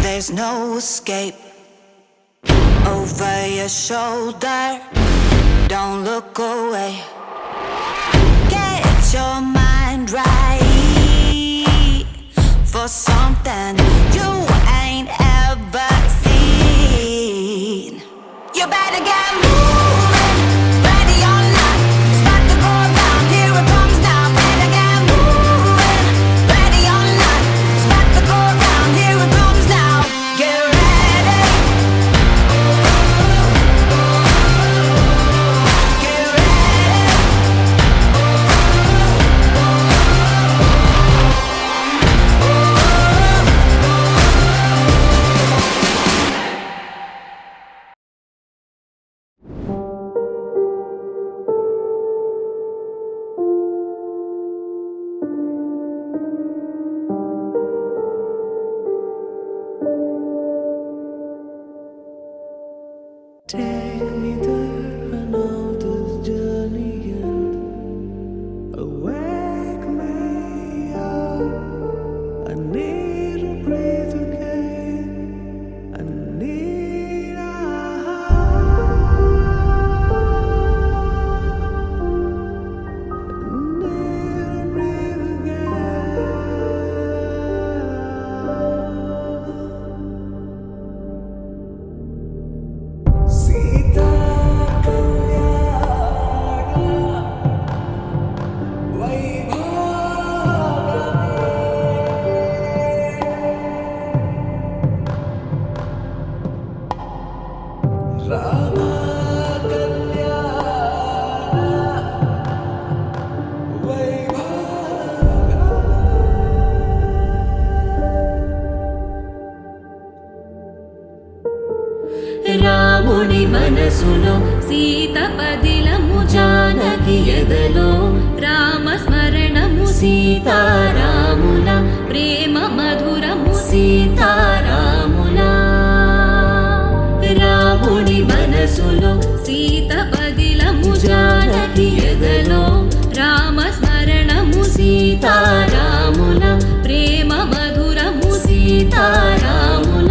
there's no escape. Over your shoulder, don't look away. Get your mind right for something you ain't ever seen. You better get moving, ready or not. Start to go down, here it comes now. Better get moving, ready or not. Start to go down, here it comes now. Get ready, get ready. Take me there, I know this journey ends. Wake me up, I need to breathe again. I need a breathe again. Sita Rama రాముని మనసులో సీత పదిలము జానకి ఎదలో రామ స్మరణము సీతారాముల ప్రేమ మధురము సీతారాముల రాముని మనసులో సీత పదిలము జానకి ఎదలో రామ స్మరణము సీతారాముల ప్రేమ మధురము సీతారాముల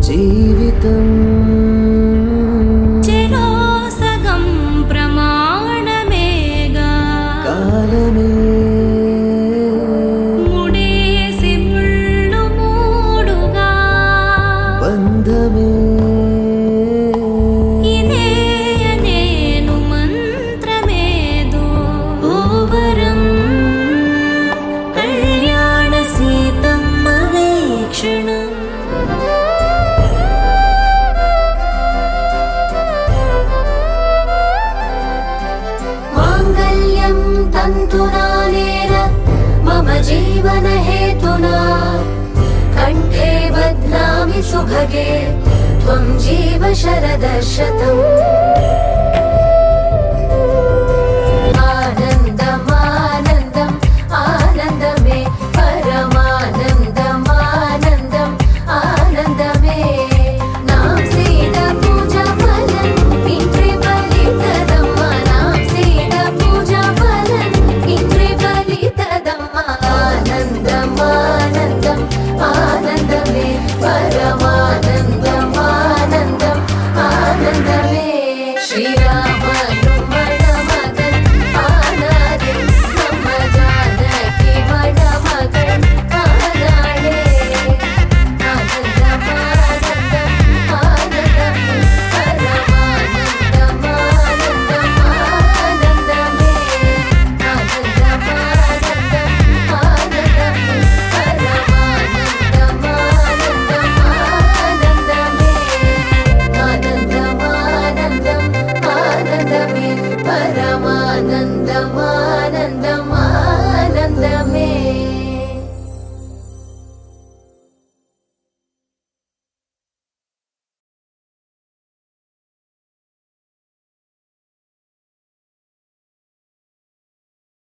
జీవితం చెరో సగం ప్రమాణమేగా కాలమే ముడేసి ముళ్ళు మూడుగా బంధమే ఇదే నేను మంత్రమేదో ఓవరం కళ్యాణ సీతమ్మ వీక్షణం माङ्गल्यं तन्तुनानेन मम जीवनहेतुना कण्ठे बध्नामि सुभगे त्वं जीव शरदः शतम्